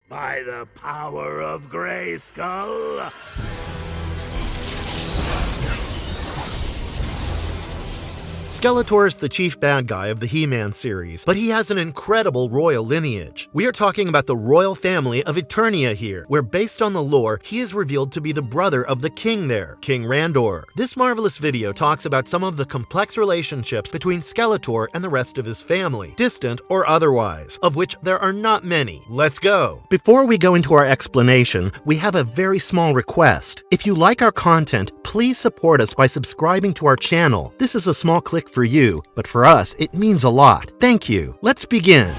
By the power of Grayskull. Skeletor is the chief bad guy of the He-Man series, but he has an incredible royal lineage. We are talking about the royal family of Eternia here, where based on the lore, he is revealed to be the brother of the king there, King Randor. This marvelous video talks about some of the complex relationships between Skeletor and the rest of his family, distant or otherwise, of which there are not many. Let's go! Before we go into our explanation, we have a very small request. If you like our content, please support us by subscribing to our channel. This is a small click for you, but for us, it means a lot. Thank you. Let's begin.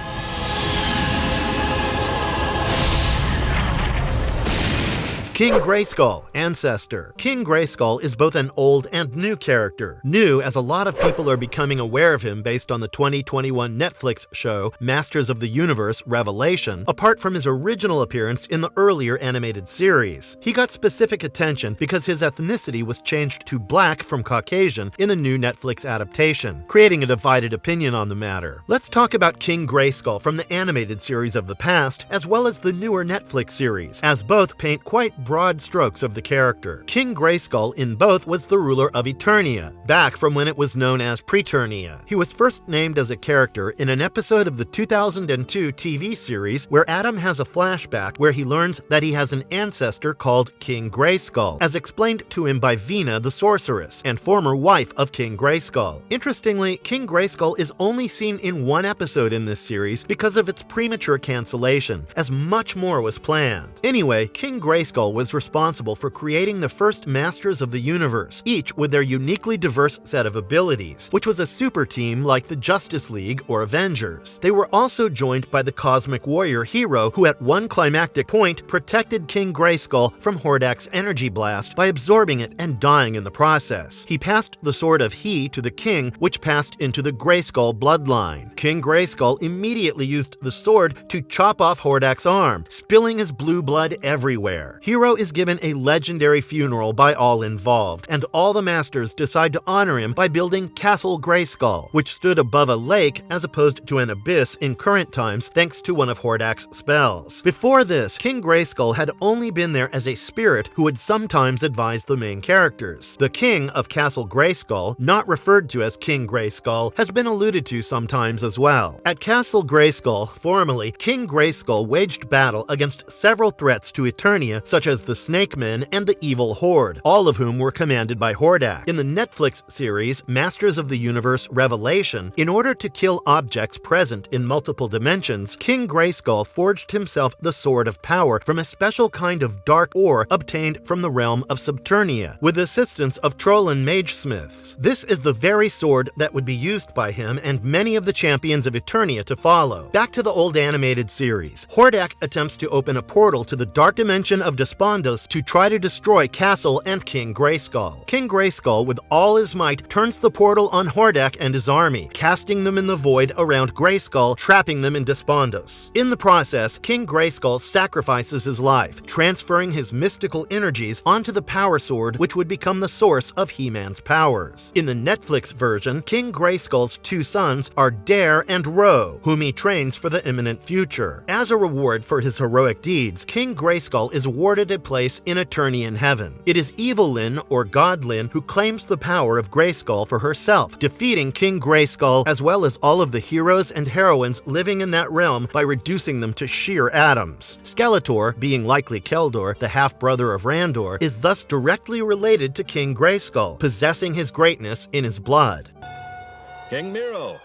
King Grayskull, Ancestor. King Grayskull is both an old and new character. New, as a lot of people are becoming aware of him based on the 2021 Netflix show Masters of the Universe Revelation, apart from his original appearance in the earlier animated series. He got specific attention because his ethnicity was changed to black from Caucasian in the new Netflix adaptation, creating a divided opinion on the matter. Let's talk about King Grayskull from the animated series of the past, as well as the newer Netflix series, as both paint quite broad strokes of the character. King Grayskull in both was the ruler of Eternia, back from when it was known as Preternia. He was first named as a character in an episode of the 2002 TV series where Adam has a flashback where he learns that he has an ancestor called King Grayskull, as explained to him by Vina the sorceress and former wife of King Grayskull. Interestingly, King Grayskull is only seen in one episode in this series because of its premature cancellation, as much more was planned. Anyway, King Grayskull was responsible for creating the first Masters of the Universe, each with their uniquely diverse set of abilities, which was a super team like the Justice League or Avengers. They were also joined by the Cosmic Warrior Hero, who at one climactic point protected King Grayskull from Hordak's energy blast by absorbing it and dying in the process. He passed the Sword of He to the king, which passed into the Grayskull bloodline. King Grayskull immediately used the sword to chop off Hordak's arm, spilling his blue blood everywhere. Hero is given a legendary funeral by all involved, and all the Masters decide to honor him by building Castle Grayskull, which stood above a lake as opposed to an abyss in current times thanks to one of Hordak's spells. Before this, King Grayskull had only been there as a spirit who would sometimes advise the main characters. The king of Castle Grayskull, not referred to as King Grayskull, has been alluded to sometimes as well. At Castle Grayskull, formerly, King Grayskull waged battle against several threats to Eternia, such as the Snake Men and the Evil Horde, all of whom were commanded by Hordak. In the Netflix series Masters of the Universe Revelation, in order to kill objects present in multiple dimensions, King Grayskull forged himself the Sword of Power from a special kind of dark ore obtained from the realm of Subternia, with the assistance of Trollan magesmiths. This is the very sword that would be used by him and many of the champions of Eternia to follow. Back to the old animated series. Hordak attempts to open a portal to the dark dimension of Despondos to try to destroy Castle and King Grayskull. King Grayskull, with all his might, turns the portal on Hordak and his army, casting them in the void around Grayskull, trapping them in Despondos. In the process, King Grayskull sacrifices his life, transferring his mystical energies onto the power sword, which would become the source of He-Man's powers. In the Netflix version, King Grayskull's two sons are Dare and Ro, whom he trains for the imminent future. As a reward for his heroic deeds, King Grayskull is awarded a place in Eternian heaven. It is Evil-Lyn, or God-Lyn, who claims the power of Grayskull for herself, defeating King Grayskull as well as all of the heroes and heroines living in that realm by reducing them to sheer atoms. Skeletor, being likely Keldor, the half-brother of Randor, is thus directly related to King Grayskull, possessing his greatness in his blood. King Miro.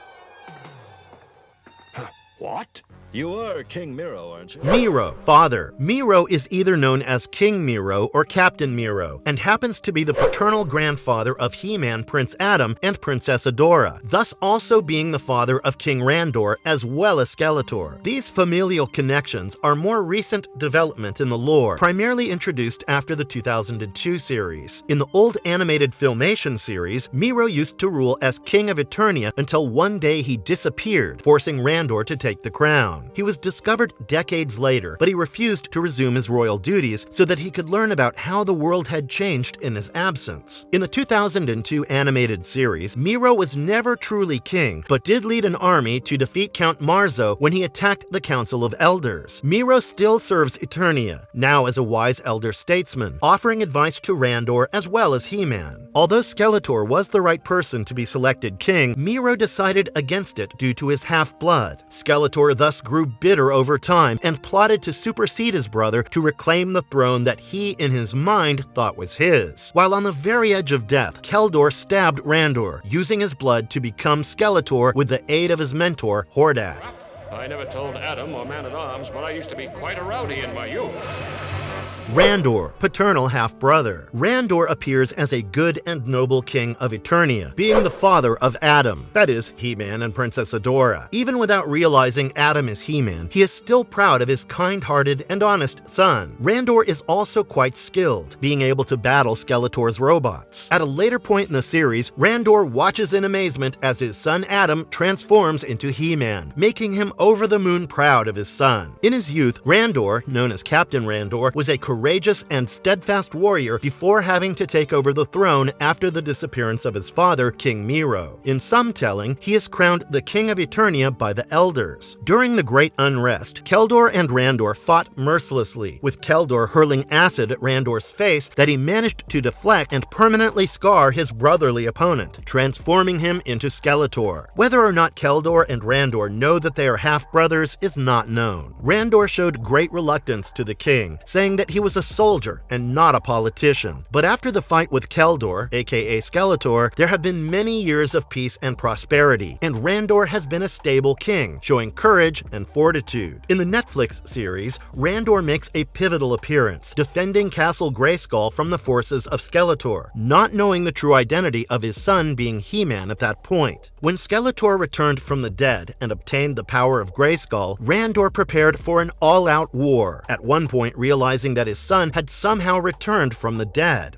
What? You are King Miro, aren't you? Miro, father. Miro is either known as King Miro or Captain Miro, and happens to be the paternal grandfather of He-Man Prince Adam and Princess Adora, thus also being the father of King Randor as well as Skeletor. These familial connections are more recent development in the lore, primarily introduced after the 2002 series. In the old animated Filmation series, Miro used to rule as King of Eternia until one day he disappeared, forcing Randor to take the crown. throne. He was discovered decades later, but he refused to resume his royal duties so that he could learn about how the world had changed in his absence. In the 2002 animated series, Miro was never truly king, but did lead an army to defeat Count Marzo when he attacked the Council of Elders. Miro still serves Eternia, now as a wise elder statesman, offering advice to Randor as well as He-Man. Although Skeletor was the right person to be selected king, Miro decided against it due to his half-blood. Skeletor thus grew bitter over time and plotted to supersede his brother to reclaim the throne that he, in his mind, thought was his. While on the very edge of death, Keldor stabbed Randor, using his blood to become Skeletor with the aid of his mentor, Hordak. I never told Adam or Man-at-Arms, but I used to be quite a rowdy in my youth. Randor, paternal half-brother. Randor appears as a good and noble king of Eternia, being the father of Adam, that is, He-Man and Princess Adora. Even without realizing Adam is He-Man, he is still proud of his kind-hearted and honest son. Randor is also quite skilled, being able to battle Skeletor's robots. At a later point in the series, Randor watches in amazement as his son Adam transforms into He-Man, making him over the moon proud of his son. In his youth, Randor, known as Captain Randor, was a courageous and steadfast warrior before having to take over the throne after the disappearance of his father, King Miro. In some telling, he is crowned the King of Eternia by the Elders. During the Great Unrest, Keldor and Randor fought mercilessly, with Keldor hurling acid at Randor's face that he managed to deflect and permanently scar his brotherly opponent, transforming him into Skeletor. Whether or not Keldor and Randor know that they are half-brothers is not known. Randor showed great reluctance to the king, saying that he was a soldier and not a politician. But after the fight with Keldor, aka Skeletor, there have been many years of peace and prosperity, and Randor has been a stable king, showing courage and fortitude. In the Netflix series, Randor makes a pivotal appearance, defending Castle Grayskull from the forces of Skeletor, not knowing the true identity of his son being He-Man at that point. When Skeletor returned from the dead and obtained the power of Grayskull, Randor prepared for an all-out war, at one point realizing that his son had somehow returned from the dead.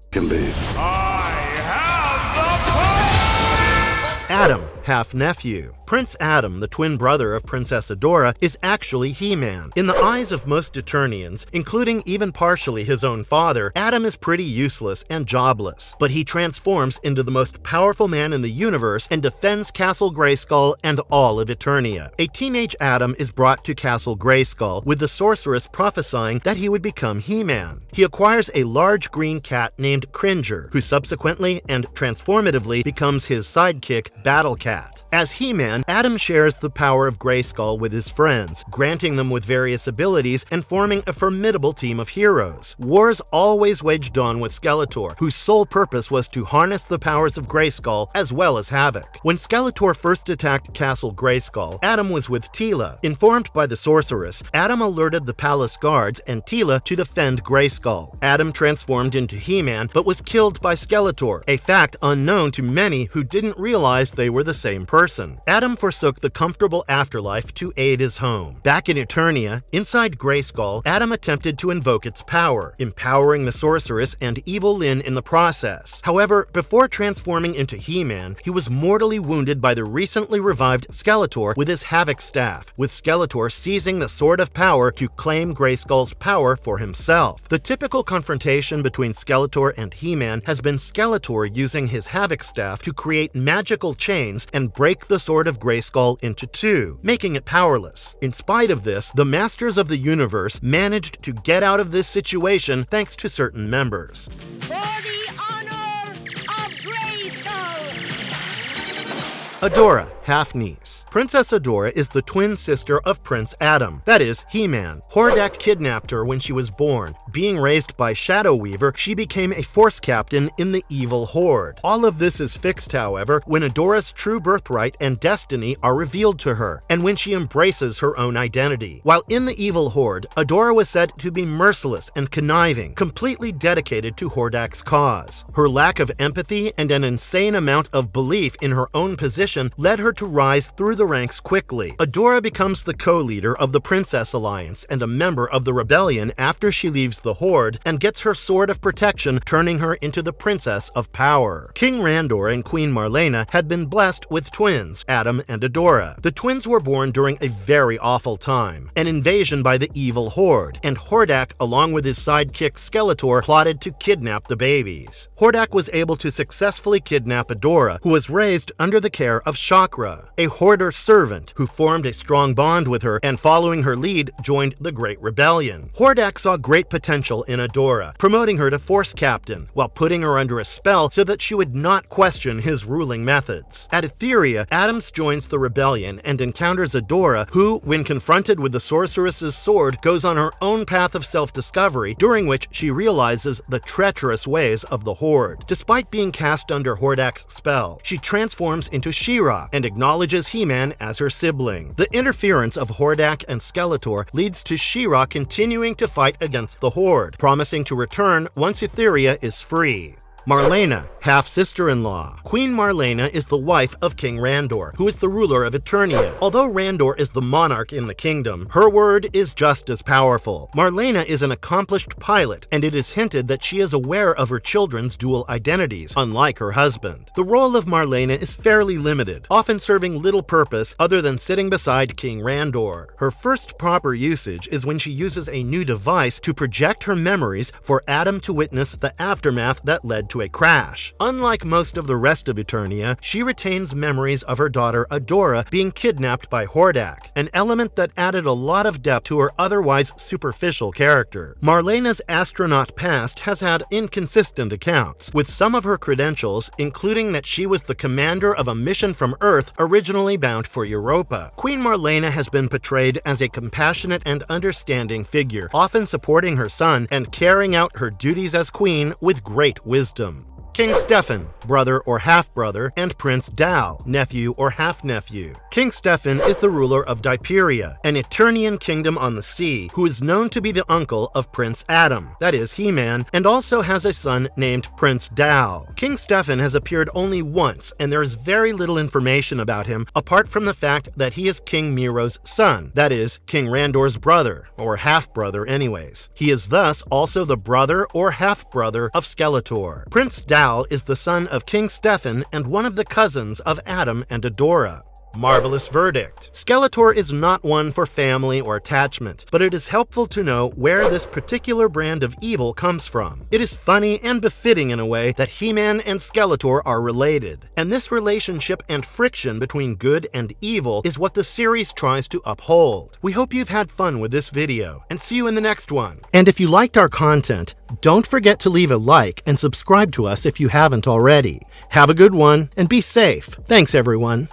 Adam, half-nephew. Prince Adam, the twin brother of Princess Adora, is actually He-Man. In the eyes of most Eternians, including even partially his own father, Adam is pretty useless and jobless, but he transforms into the most powerful man in the universe and defends Castle Grayskull and all of Eternia. A teenage Adam is brought to Castle Grayskull, with the sorceress prophesying that he would become He-Man. He acquires a large green cat named Cringer, who subsequently and transformatively becomes his sidekick, Battle Cat. As He-Man, Adam shares the power of Grayskull with his friends, granting them with various abilities and forming a formidable team of heroes. Wars always waged on with Skeletor, whose sole purpose was to harness the powers of Grayskull as well as Havoc. When Skeletor first attacked Castle Grayskull, Adam was with Teela. Informed by the sorceress, Adam alerted the palace guards and Teela to defend Grayskull. Adam transformed into He-Man but was killed by Skeletor, a fact unknown to many who didn't realize they were the same person. Adam forsook the comfortable afterlife to aid his home. Back in Eternia, inside Grayskull, Adam attempted to invoke its power, empowering the sorceress and Evil Lyn in the process. However, before transforming into He-Man, he was mortally wounded by the recently revived Skeletor with his Havoc staff, with Skeletor seizing the Sword of Power to claim Grayskull's power for himself. The typical confrontation between Skeletor and He-Man has been Skeletor using his Havoc staff to create magical chains and break the Sword of Grayskull into two, making it powerless. In spite of this, the Masters of the Universe managed to get out of this situation thanks to certain members. For the honor of Grayskull! Adora, half-niece. Princess Adora is the twin sister of Prince Adam, that is, He-Man. Hordak kidnapped her when she was born. Being raised by Shadow Weaver, she became a force captain in the evil Horde. All of this is fixed, however, when Adora's true birthright and destiny are revealed to her, and when she embraces her own identity. While in the evil Horde, Adora was said to be merciless and conniving, completely dedicated to Hordak's cause. Her lack of empathy and an insane amount of belief in her own position mission led her to rise through the ranks quickly. Adora becomes the co-leader of the Princess Alliance and a member of the rebellion after she leaves the Horde and gets her Sword of Protection, turning her into the Princess of Power. King Randor and Queen Marlena had been blessed with twins, Adam and Adora. The twins were born during a very awful time, an invasion by the evil Horde, and Hordak, along with his sidekick Skeletor, plotted to kidnap the babies. Hordak was able to successfully kidnap Adora, who was raised under the care of Chakra, a Horder servant who formed a strong bond with her and, following her lead, joined the Great Rebellion. Hordak saw great potential in Adora, promoting her to Force Captain, while putting her under a spell so that she would not question his ruling methods. At Etheria, Adams joins the rebellion and encounters Adora, who, when confronted with the sorceress's sword, goes on her own path of self-discovery, during which she realizes the treacherous ways of the Horde. Despite being cast under Hordak's spell, she transforms into She-Ra and acknowledges He-Man as her sibling. The interference of Hordak and Skeletor leads to She-Ra continuing to fight against the Horde, promising to return once Etheria is free. Marlena, half-sister-in-law. Queen Marlena is the wife of King Randor, who is the ruler of Eternia. Although Randor is the monarch in the kingdom, her word is just as powerful. Marlena is an accomplished pilot, and it is hinted that she is aware of her children's dual identities, unlike her husband. The role of Marlena is fairly limited, often serving little purpose other than sitting beside King Randor. Her first proper usage is when she uses a new device to project her memories for Adam to witness the aftermath that led to a crash. Unlike most of the rest of Eternia, she retains memories of her daughter Adora being kidnapped by Hordak, an element that added a lot of depth to her otherwise superficial character. Marlena's astronaut past has had inconsistent accounts, with some of her credentials including that she was the commander of a mission from Earth originally bound for Europa. Queen Marlena has been portrayed as a compassionate and understanding figure, often supporting her son and carrying out her duties as queen with great wisdom. King Stefan, brother or half-brother, and Prince Dal, nephew or half-nephew. King Stefan is the ruler of Diperia, an Eternian kingdom on the sea, who is known to be the uncle of Prince Adam, that is He-Man, and also has a son named Prince Dal. King Stefan has appeared only once, and there is very little information about him apart from the fact that he is King Miro's son, that is, King Randor's brother, or half-brother anyways. He is thus also the brother or half-brother of Skeletor. Prince Dal is the son of King Stefan and one of the cousins of Adam and Adora. Marvelous verdict. Skeletor is not one for family or attachment, but it is helpful to know where this particular brand of evil comes from. It is funny and befitting in a way that He-Man and Skeletor are related, and this relationship and friction between good and evil is what the series tries to uphold. We hope you've had fun with this video, and see you in the next one. And if you liked our content, don't forget to leave a like and subscribe to us if you haven't already. Have a good one, and be safe. Thanks, everyone.